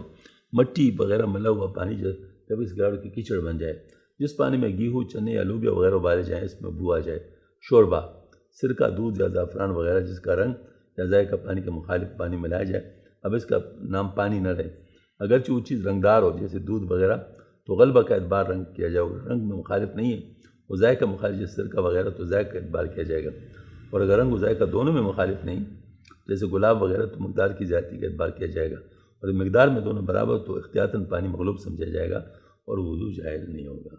مٹی وغیرہ ملا ہوا پانی جب اس گاڑھ کی کیچڑ بن جائے. جس پانی میں گیہوں چنے یا لوبیا وغیرہ ابالے جائیں اس میں بو آ جائے. شوربہ سرکہ دودھ یا زعفران وغیرہ جس کا رنگ یا ذائقہ پانی کے مخالف پانی ملایا جائے. اب اس کا نام پانی نہ رہے اگرچہ وہ چیز رنگدار ہو جیسے دودھ وغیرہ تو غلبہ کا اعتبار رنگ کیا جائے گا. رنگ میں مخالف نہیں ہے وہ ذائقہ مخالف جیسے سرکہ وغیرہ تو ذائقہ کا اعتبار کیا جائے گا. اور اگر رنگ و ذائقہ دونوں میں مخالف نہیں جیسے گلاب وغیرہ تو مقدار کی زیادتی کا اعتبار کیا جائے گا. اور مقدار میں دونوں برابر تو احتیاطاً پانی مغلوب سمجھا جائے گا اور وضو جائز نہیں ہوگا.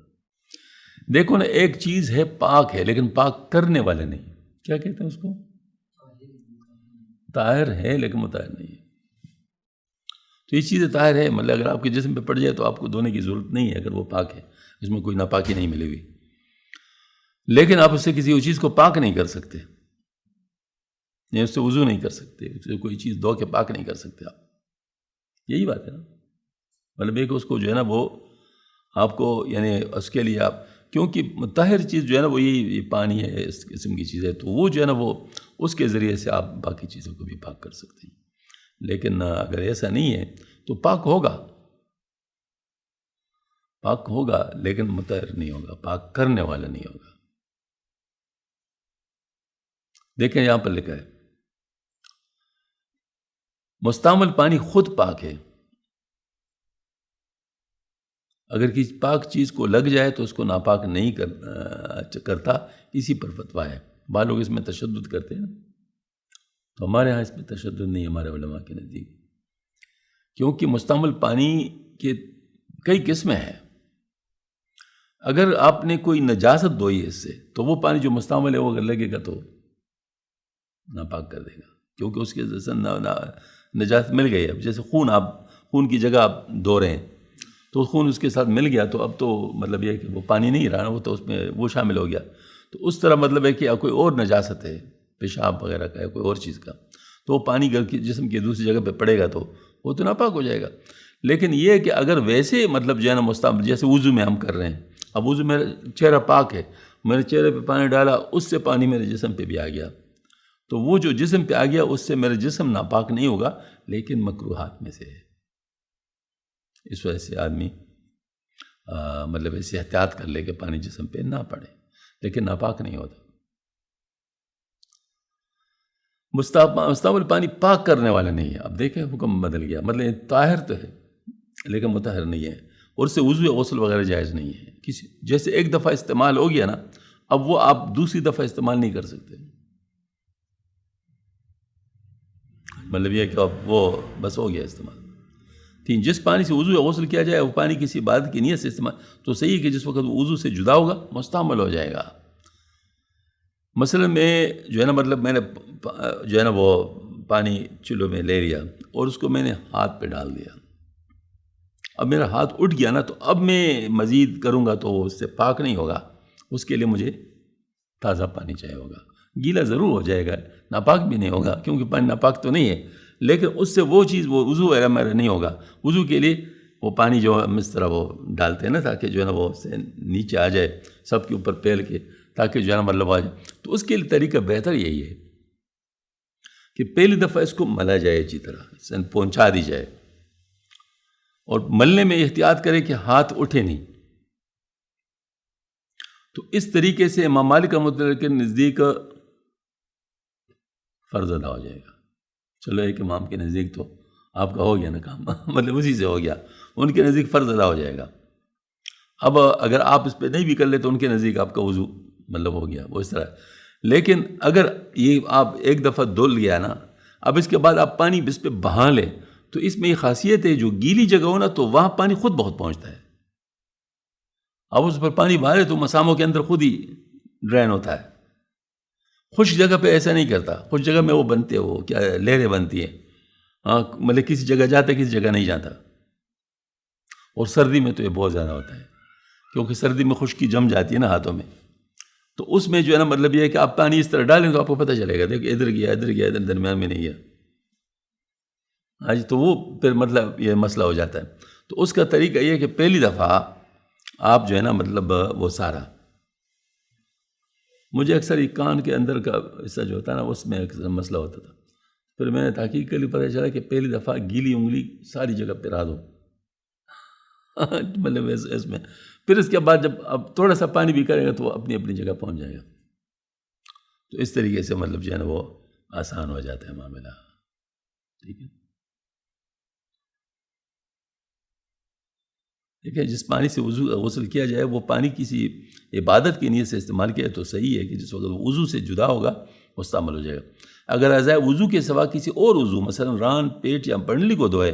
دیکھو نا ایک چیز ہے پاک ہے لیکن پاک کرنے والے نہیں. کیا کہتے ہیں اس کو؟ طاہر ہے لیکن مطہر نہیں ہے. تو یہ چیز طاہر ہے مطلب اگر آپ کے جسم پہ پڑ جائے تو آپ کو دھونے کی ضرورت نہیں ہے اگر وہ پاک ہے اس میں کوئی ناپاکی نہیں ملے ہوئی. لیکن آپ اس سے کسی چیز کو پاک نہیں کر سکتے یا اس سے وضو نہیں کر سکتے اس سے کوئی چیز دھو کے پاک نہیں کر سکتے آپ. یہی بات ہے نا. مطلب ایک اس کو جو ہے نا وہ آپ کو یعنی اس کے لیے آپ کیونکہ مطہر چیز جو ہے نا وہ یہی پانی ہے اس قسم کی چیز ہے تو وہ جو ہے نا وہ اس کے ذریعے سے آپ باقی چیزوں کو بھی پاک کر سکتے ہیں. لیکن اگر ایسا نہیں ہے تو پاک ہوگا لیکن مطہر نہیں ہوگا پاک کرنے والا نہیں ہوگا. دیکھیں یہاں پر لکھا ہے مستعمل پانی خود پاک ہے. اگر کسی پاک چیز کو لگ جائے تو اس کو ناپاک نہیں کرتا. اسی پر فتویٰ ہے. بعض لوگ اس میں تشدد کرتے ہیں تو ہمارے ہاں اس میں تشدد نہیں ہمارے علماء کے نزدیک کیونکہ مستعمل پانی کے کئی قسمیں ہیں. اگر آپ نے کوئی نجاست دھوئی ہے اس سے تو وہ پانی جو مستعمل ہے وہ اگر لگے گا تو ناپاک کر دے گا کیونکہ اس کے نجاست مل گئی. اب جیسے خون کی جگہ آپ دھو رہے ہیں تو خون اس کے ساتھ مل گیا تو اب تو مطلب یہ ہے کہ وہ پانی نہیں رہا وہ تو اس میں وہ شامل ہو گیا. تو اس طرح مطلب ہے کہ کوئی اور نجاست ہے پیشاب وغیرہ کا یا کوئی اور چیز کا تو وہ پانی اگر جسم کی دوسری جگہ پہ پڑے گا تو وہ تو ناپاک ہو جائے گا. لیکن یہ ہے کہ اگر ویسے مطلب جو ہے نا مستعمل جیسے وضو میں ہم کر رہے ہیں اب وضو میرا چہرہ پاک ہے میں نے چہرے پہ پانی ڈالا اس سے پانی میرے جسم پہ بھی آ گیا تو وہ جو جسم پہ آ گیا اس سے میرا جسم ناپاک نہیں ہوگا لیکن مکروہات میں سے ہے. اس وجہ سے آدمی مطلب ایسی احتیاط کر لے کہ پانی جسم پہ نہ پڑے لیکن ناپاک نہیں ہوتا. مستعمل پانی پاک کرنے والا نہیں ہے. اب دیکھیں حکم بدل گیا مطلب طاہر تو ہے لیکن مطہر نہیں ہے اور اس سے وضو غسل وغیرہ جائز نہیں ہے. جیسے ایک دفعہ استعمال ہو گیا نا اب وہ آپ دوسری دفعہ استعمال نہیں کر سکتے. مطلب یہ کہ اب وہ بس ہو گیا استعمال. جس پانی سے وضو غسل کیا جائے وہ پانی کسی عبادت کی نیت سے استعمال تو صحیح ہے کہ جس وقت وہ وضو سے جدا ہوگا مستعمل ہو جائے گا. مثلا میں جو ہے نا مطلب میں نے جو ہے نا وہ پانی چلو میں لے لیا اور اس کو میں نے ہاتھ پہ ڈال دیا. اب میرا ہاتھ اٹھ گیا نا، تو اب میں مزید کروں گا تو اس سے پاک نہیں ہوگا. اس کے لیے مجھے تازہ پانی چاہیے ہوگا. گیلا ضرور ہو جائے گا، ناپاک بھی نہیں ہوگا، کیونکہ پانی ناپاک تو نہیں ہے، لیکن اس سے وہ چیز، وہ وضو وغیرہ میرا نہیں ہوگا. وضو کے لیے وہ پانی جو ہم اس طرح وہ ڈالتے ہیں نا، تاکہ جو ہے نا وہ سے نیچے آ جائے سب کے اوپر پھیل کے، تاکہ جو ہے نا مطلب آ جائے. تو اس کے لیے طریقہ بہتر یہی ہے کہ پہلی دفعہ اس کو ملا جائے اچھی طرح، پہنچا دی جائے، اور ملنے میں احتیاط کرے کہ ہاتھ اٹھے نہیں. تو اس طریقے سے امام مالک رحمۃ اللہ کے نزدیک فرض ادا ہو جائے گا. چلو ایک امام کے نزدیک تو آپ کا ہو گیا نا کام، مطلب اسی سے ہو گیا، ان کے نزدیک فرض ادا ہو جائے گا. اب اگر آپ اس پہ نہیں بھی کر لے تو ان کے نزدیک آپ کا وضو مطلب ہو گیا، وہ اس طرح. لیکن اگر یہ آپ ایک دفعہ دھل گیا نا، اب اس کے بعد آپ پانی اس پہ بہا لیں، تو اس میں یہ خاصیت ہے، جو گیلی جگہ ہو نا تو وہاں پانی خود بہت پہنچتا ہے. اب اس پر پانی بہا لے تو مساموں کے اندر خود ہی ڈرین ہوتا ہے. خشک جگہ پہ ایسا نہیں کرتا. خشک جگہ میں وہ بنتے ہیں، وہ کیا لہریں بنتی ہیں، ہاں مطلب کسی جگہ جاتا ہے کسی جگہ نہیں جاتا. اور سردی میں تو یہ بہت زیادہ ہوتا ہے، کیونکہ سردی میں خشکی جم جاتی ہے نا ہاتھوں میں. تو اس میں جو ہے نا مطلب یہ ہے کہ آپ پانی اس طرح ڈالیں تو آپ کو پتہ چلے گا، دیکھ ادھر گیا ادھر گیا، ادھر درمیان میں نہیں گیا. ہاں جی، تو وہ پھر مطلب یہ مسئلہ ہو جاتا ہے. تو اس کا طریقہ یہ ہے کہ پہلی دفعہ آپ جو ہے نا مطلب وہ سارا، مجھے اکثر یہ کان کے اندر کا حصہ جو ہوتا ہے نا اس میں اکثر مسئلہ ہوتا تھا. پھر میں نے تحقیق کے لیے پتہ چلا کہ پہلی دفعہ گیلی انگلی ساری جگہ پہ را دو، مطلب اس میں. پھر اس کے بعد جب اب تھوڑا سا پانی بھی کرے گا تو وہ اپنی اپنی جگہ پہنچ جائے گا. تو اس طریقے سے مطلب جو ہے نا وہ آسان ہو جاتا ہے معاملہ. ٹھیک ہے، دیکھیں جس پانی سے غسل کیا جائے وہ پانی کسی عبادت کی نیت سے استعمال کیا تو صحیح ہے کہ جس وقت وضو سے جدا ہوگا مستعمل ہو جائے گا. اگر اعضاء وضو کے سوا کسی اور وضو، مثلا ران، پیٹ یا پنڈلی کو دھوئے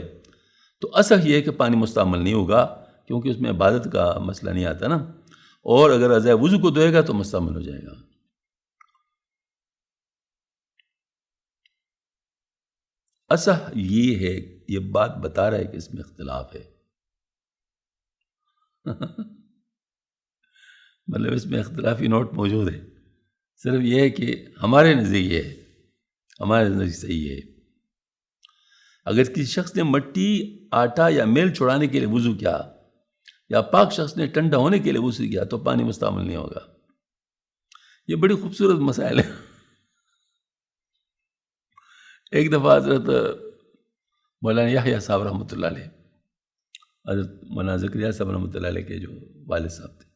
تو اصح یہ ہے کہ پانی مستعمل نہیں ہوگا، کیونکہ اس میں عبادت کا مسئلہ نہیں آتا نا. اور اگر اعضاء وضو کو دھوئے گا تو مستعمل ہو جائے گا. اصح یہ ہے، یہ بات بتا رہا ہے کہ اس میں اختلاف ہے. مطلب اس میں اختلافی نوٹ موجود ہے. صرف یہ ہے کہ ہمارے نزدیک یہ ہے، ہمارے نزدیک صحیح ہے. اگر کسی شخص نے مٹی، آٹا یا میل چھڑانے کے لیے وضو کیا، یا پاک شخص نے ٹھنڈا ہونے کے لیے وضو کیا تو پانی مستعمل نہیں ہوگا. یہ بڑی خوبصورت مسائل ہے. ایک دفعہ حضرت مولانا یحییٰ صاحب رحمۃ اللہ علیہ، حضرت مولانا زکریا صاحب رحمۃ اللہ علیہ کے جو والد صاحب تھے،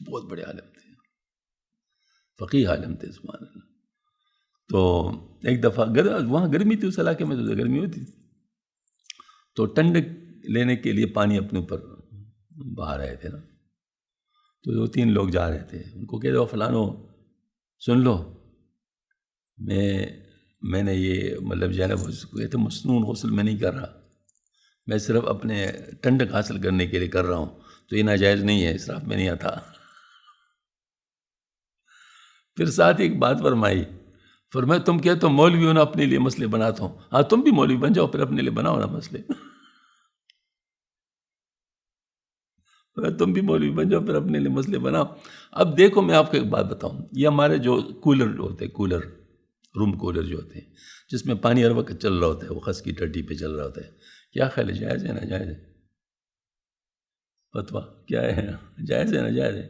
بہت بڑے عالم تھے، فقیہ عالم تھے، سبحان اللہ. تو ایک دفعہ وہاں گرمی تھی، اس علاقے میں تو گرمی ہوتی تھی، تو ٹھنڈک لینے کے لیے پانی اپنے اوپر بہا رہے تھے نا. تو 2-3 لوگ جا رہے تھے، ان کو کہہ دو فلانو سن لو، میں نے یہ مطلب جو ہے نا وہ کہتے مسنون غسل میں نہیں کر رہا، میں صرف اپنے ٹھنڈک حاصل کرنے کے لیے کر رہا ہوں، تو یہ ناجائز نہیں ہے، اسراف میں نہیں آتا. پھر ساتھ ایک بات فرمایا تم کہتے ہو مولوی ہو نا، اپنے لیے مسئلے بناتا ہوں، ہاں تم بھی مولوی بن جاؤ، پھر اپنے لیے بناؤ نا مسئلے. تم بھی مولوی بن جاؤ، پھر اپنے لیے مسئلے بناؤ. اب دیکھو میں آپ کو ایک بات بتاؤں، یہ ہمارے جو کولر ہوتے ہیں، کولر، روم کولر جو ہوتے ہیں، جس میں پانی ہر وقت چل رہا ہوتا ہے، وہ خس کی ٹٹی پہ چل رہا ہوتا ہے، کیا خیال ہے، جائز ہے ناجائز ہے؟ فتویٰ کیا ہے، جائز ہے ناجائز ہے؟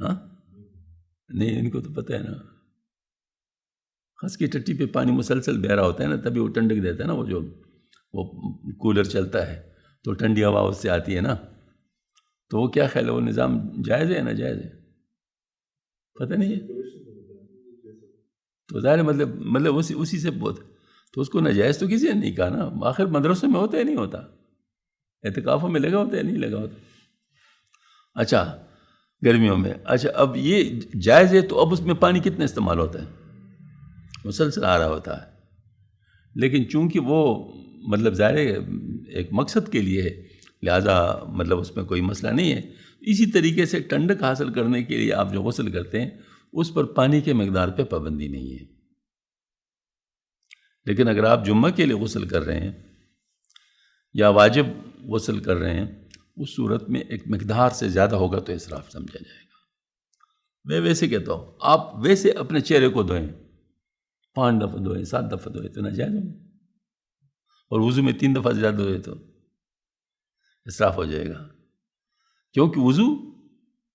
ہاں نہیں، ان کو تو پتہ ہے نا، خس کی ٹٹی پہ پانی مسلسل بہ رہا ہوتا ہے نا، تبھی وہ ٹھنڈک دیتا ہے نا. وہ کولر چلتا ہے تو ٹھنڈی ہوا اس سے آتی ہے نا. تو وہ کیا خیال ہے، وہ نظام جائز ہے ناجائز ہے؟ پتہ نہیں ہے. تو ظاہر مطلب اسی سے بہت، تو اس کو ناجائز تو کسی نے نہیں کہا نا. آخر مدرسوں میں ہوتا ہے نہیں ہوتا، اعتکافوں میں لگا ہوتا ہے نہیں لگا ہوتا. اچھا گرمیوں میں، اچھا اب یہ جائز ہے تو اب اس میں پانی کتنا استعمال ہوتا ہے، مسلسل آ رہا ہوتا ہے. لیکن چونکہ وہ مطلب ظاہر ایک مقصد کے لیے ہے، لہٰذا مطلب اس میں کوئی مسئلہ نہیں ہے. اسی طریقے سے ٹھنڈک حاصل کرنے کے لیے آپ جو غسل کرتے ہیں اس پر پانی کے مقدار پہ پابندی نہیں ہے. لیکن اگر آپ جمعہ کے لیے غسل کر رہے ہیں یا واجب غسل کر رہے ہیں اس صورت میں ایک مقدار سے زیادہ ہوگا تو اسراف سمجھا جائے گا. میں ویسے کہتا ہوں آپ ویسے اپنے چہرے کو دھوئیں 5 دفعہ دھوئیں 7 دفعہ دھوئیں تو ناجائز ہوگا, اور وضو میں 3 دفعہ سے زیادہ دھوئے تو اسراف ہو جائے گا. کیونکہ وضو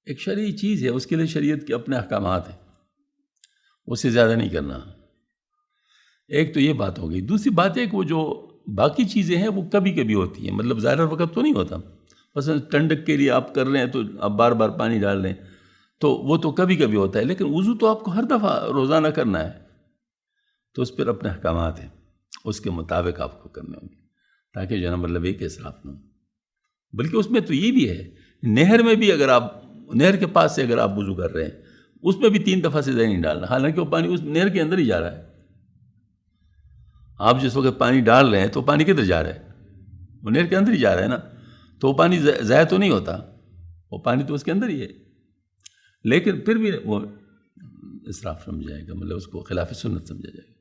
ایک شرعی چیز ہے, اس کے لیے شریعت کے اپنے احکامات ہیں, اس سے زیادہ نہیں کرنا. ایک تو یہ بات ہو گئی. دوسری بات ہے کہ وہ جو باقی چیزیں ہیں وہ کبھی کبھی ہوتی ہیں, مطلب ظاہر وقت تو نہیں ہوتا. مثلا ٹھنڈک کے لیے آپ کر رہے ہیں تو آپ بار بار پانی ڈال رہے ہیں تو وہ تو کبھی کبھی ہوتا ہے, لیکن وضو تو آپ کو ہر دفعہ روزانہ کرنا ہے, تو اس پر اپنے احکامات ہیں, اس کے مطابق آپ کو کرنے ہوں گے تاکہ جو ہے نا مطلب ایک اسراف نہ ہو. بلکہ اس میں تو یہ بھی ہے, نہر میں بھی اگر آپ نہر کے پاس سے اگر آپ وضو کر رہے ہیں اس میں بھی 3 دفعہ سے زیادہ نہیں ڈالنا, حالانکہ وہ پانی اس نہر کے اندر ہی جا رہا ہے. آپ جس وقت پانی ڈال رہے ہیں تو پانی کدھر جا رہا ہے؟ وہ نہر کے اندر ہی جا رہا ہے نا, تو وہ پانی ضائع تو نہیں ہوتا, وہ پانی تو اس کے اندر ہی ہے, لیکن پھر بھی وہ اسراف سمجھا جائے گا, مطلب اس کو خلاف سنت سمجھا جائے گا.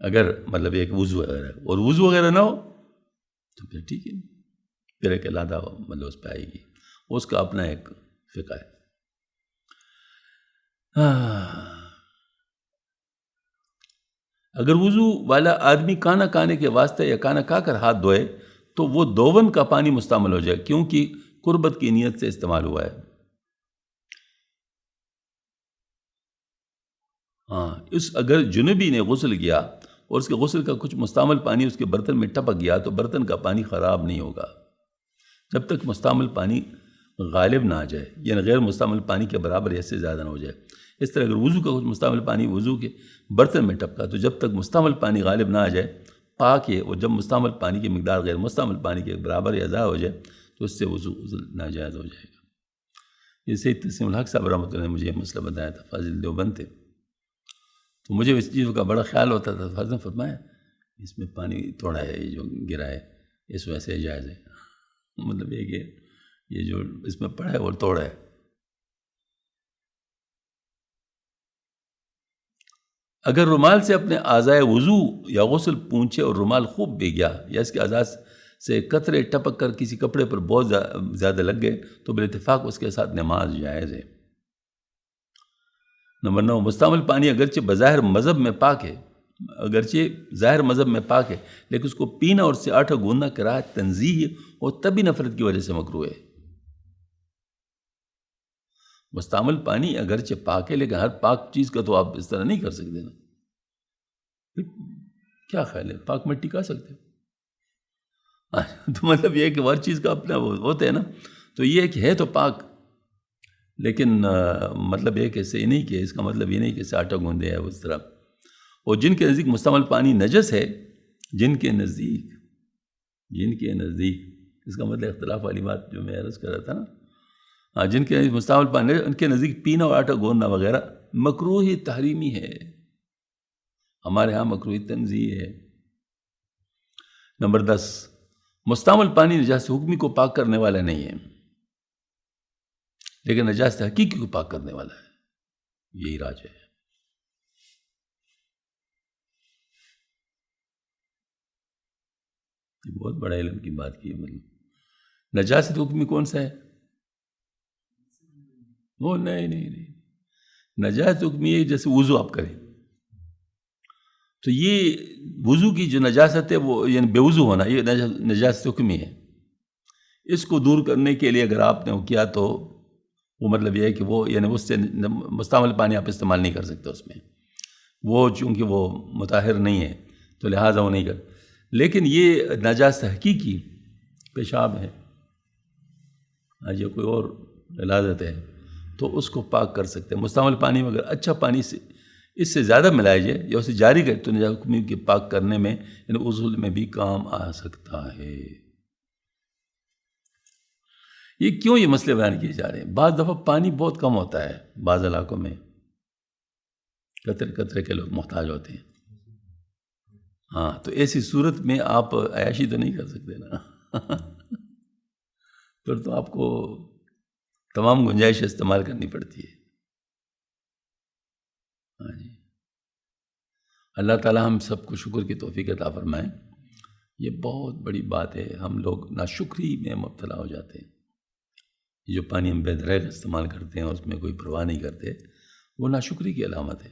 اگر مطلب ایک وضو وغیرہ اور وضو وغیرہ نہ ہو تو پھر ٹھیک ہے, پھر ایک علادہ مطلب اس پہ آئے گی, اس کا اپنا ایک فقہ ہے. اگر وضو والا آدمی کھانا کھانے کے واسطے یا کھانا کھا کر ہاتھ دھوئے تو وہ دوون کا پانی مستعمل ہو جائے, کیونکہ قربت کی نیت سے استعمال ہوا ہے. اگر جنبی نے غسل کیا اور اس کے غسل کا کچھ مستعمل پانی اس کے برتن میں ٹپک گیا تو برتن کا پانی خراب نہیں ہوگا جب تک مستعمل پانی غالب نہ آ جائے, یعنی غیر مستعمل پانی کے برابر یا اس سے زیادہ نہ ہو جائے. اس طرح اگر وضو کا کچھ مستعمل پانی وضو کے برتن میں ٹپکا تو جب تک مستعمل پانی غالب نہ آ جائے پاک ہے, اور جب مستعمل پانی کی مقدار غیر مستعمل پانی کے برابر یا زیادہ ہو جائے تو اس سے وضو ناجائز ہو جائے گا. یہ سید تسلیم الحق صاحب رحمۃ اللہ نے مجھے یہ مسئلہ بتایا تھا, فاضل دیوبند تھے, تو مجھے اس چیز کا بڑا خیال ہوتا تھا. فاضل نے فرمایا اس میں پانی تھوڑا ہے, یہ جو گرا ہے اس وجہ سے جائز ہے, مطلب یہ کہ یہ جو اس میں پڑا ہے وہ توڑا ہے. اگر رومال سے اپنے اعضائے وضو یا غسل پونچھے اور رومال خوب بھیگ گیا یا اس کے اعضاء سے قطرے ٹپک کر کسی کپڑے پر بہت زیادہ لگ گئے تو بالاتفاق اس کے ساتھ نماز جائز ہے. نمبر 9, مستعمل پانی اگرچہ بظاہر مذہب میں پاک ہے, اگرچہ ظاہر مذہب میں پاک ہے لیکن اس کو پینا اور اس سے آٹا گوندنا کراہت تنزیہ اور طبی نفرت کی وجہ سے مکروہ ہے. مستعمل پانی اگرچہ پاک ہے لیکن ہر پاک چیز کا تو آپ اس طرح نہیں کر سکتے نا. کیا خیال ہے, پاک مٹی کھا سکتے تو مطلب یہ ہے کہ ہر چیز کا اپنا ہوتا ہے نا, تو یہ کہ ہے تو پاک, لیکن مطلب یہ کہ اس سے یہ نہیں کہ اس کا مطلب یہ نہیں کہ اسے آٹا گوندے ہے اس طرح. اور جن کے نزدیک مستعمل پانی نجس ہے, جن کے نزدیک اس کا مطلب اختلاف والی بات جو میں عرض کر رہا تھا نا, جن کے مستعمل پانی ان کے نزدیک پینا اور آٹا گوندنا وغیرہ مکروہ تحریمی ہے, ہمارے ہاں مکروہ تنزیہ ہے. نمبر 10, مستعمل پانی نجاست حکمی کو پاک کرنے والا نہیں ہے لیکن نجاست حقیقی کو پاک کرنے والا ہے, یہی راج ہے. یہ بہت بڑا علم کی بات کی ہے. مطلب نجاست حکمی کون سا ہے؟ وہ نہیں, نجاست حکمی ہے جیسے وضو آپ کریں تو یہ وضو کی جو نجاست ہے وہ یعنی بے وضو ہونا, یہ نجاست حکمی ہے. اس کو دور کرنے کے لیے اگر آپ نے وہ کیا تو وہ مطلب یہ ہے کہ وہ یعنی اس سے مستعمل پانی آپ استعمال نہیں کر سکتے اس میں, وہ چونکہ وہ مطہر نہیں ہے تو لہٰذا وہ نہیں کر. لیکن یہ نجاست حقیقی پیشاب ہے یا کوئی اور غلاظت ہے تو اس کو پاک کر سکتے ہیں. مستعمل پانی میں اگر اچھا پانی سے اس سے زیادہ ملایا جائے یا اسے جاری کرے تو نجاست حکمی کے پاک کرنے میں یعنی غسل میں بھی کام آ سکتا ہے. یہ کیوں یہ مسئلے بیان کیے جا رہے ہیں؟ بعض دفعہ پانی بہت کم ہوتا ہے, بعض علاقوں میں قطرے کے لوگ محتاج ہوتے ہیں. تو ایسی صورت میں آپ عیاشی تو نہیں کر سکتے نا پھر تو آپ کو تمام گنجائش استعمال کرنی پڑتی ہے. ہاں جی. اللہ تعالیٰ ہم سب کو شکر کی توفیق عطا فرمائیں. یہ بہت بڑی بات ہے. ہم لوگ ناشکری میں مبتلا ہو جاتے ہیں. جو پانی ہم بے دریغ استعمال کرتے ہیں اس میں کوئی پرواہ نہیں کرتے، وہ ناشکری کی علامت ہے.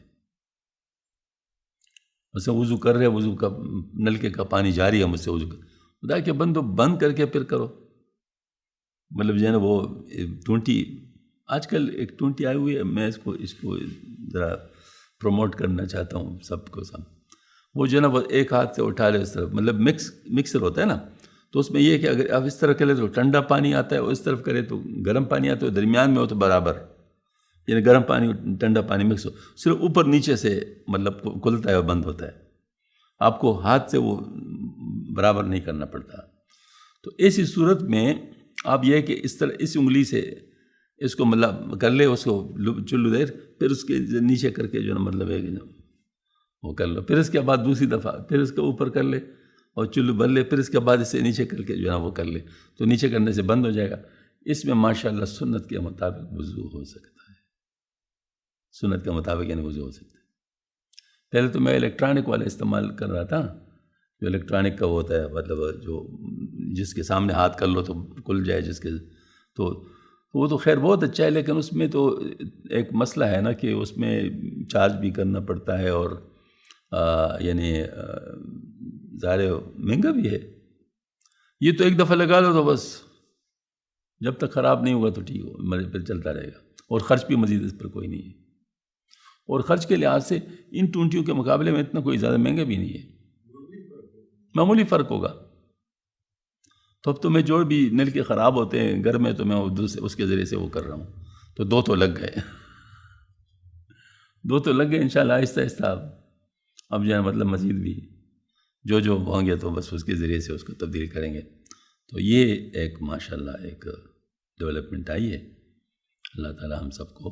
مثلا وضو کر رہے، وضو کا نلکے کا پانی جاری ہے، مجھ سے وضو کر، خدا کے بندو بند کر کے پھر کرو. مطلب جو ہے نا وہ ٹونٹی، آج کل ایک ٹونٹی آئی ہوئی ہے، میں اس کو ذرا پروموٹ کرنا چاہتا ہوں سب کو. وہ جو ہے نا وہ ایک ہاتھ سے اٹھا لے اس طرف، مطلب مکسر ہوتا ہے نا، تو اس میں یہ ہے کہ اگر آپ اس طرف کرے تو ٹھنڈا پانی آتا ہے، اور اس طرف کرے تو گرم پانی آتا ہے، درمیان میں ہو تو برابر، یعنی گرم پانی اور ٹھنڈا پانی مکس ہو. صرف اوپر نیچے سے مطلب کھلتا ہے اور بند ہوتا ہے، آپ کو ہاتھ سے وہ برابر نہیں کرنا پڑتا. تو ایسی صورت میں آپ یہ کہ اس طرح اس انگلی سے اس کو مطلب کر لے، اس کو چلو دیر، پھر اس کے نیچے کر کے جو ہے نا مطلب ہے کہ وہ کر لو، پھر اس کے بعد دوسری دفعہ پھر اس کے اوپر کر لے اور چلو بن لے، پھر اس کے بعد اسے نیچے کر کے جو ہے نا وہ کر لے، تو نیچے کرنے سے بند ہو جائے گا. اس میں ماشاءاللہ سنت کے مطابق وضو ہو سکتا ہے. سنت کے مطابق یعنی وضو ہو سکتا ہے. پہلے تو میں الیکٹرانک والا استعمال کر رہا تھا، جو الیکٹرانک کا ہوتا ہے، مطلب جو جس کے سامنے ہاتھ کر لو تو کھل جائے، جس کے تو وہ تو خیر بہت اچھا ہے، لیکن اس میں تو ایک مسئلہ ہے نا کہ اس میں چارج بھی کرنا پڑتا ہے، اور یعنی ظاہر مہنگا بھی ہے. یہ تو ایک دفعہ لگا لو تو بس جب تک خراب نہیں ہوگا تو ٹھیک ہو، پھر چلتا رہے گا، اور خرچ بھی مزید اس پر کوئی نہیں ہے. اور خرچ کے لحاظ سے ان ٹونٹیوں کے مقابلے میں اتنا کوئی زیادہ مہنگا بھی نہیں ہے، معمولی فرق ہوگا. تو اب تو میں جو بھی نل کے خراب ہوتے ہیں گھر میں، تو میں اس کے ذریعے سے وہ کر رہا ہوں، تو دو تو لگ گئے انشاءاللہ آہستہ آہستہ. اب جو ہے مطلب مزید بھی جو ہوں گے تو بس اس کے ذریعے سے اس کو تبدیل کریں گے. تو یہ ایک ماشاءاللہ ایک ڈیولپمنٹ آئی ہے. اللہ تعالی ہم سب کو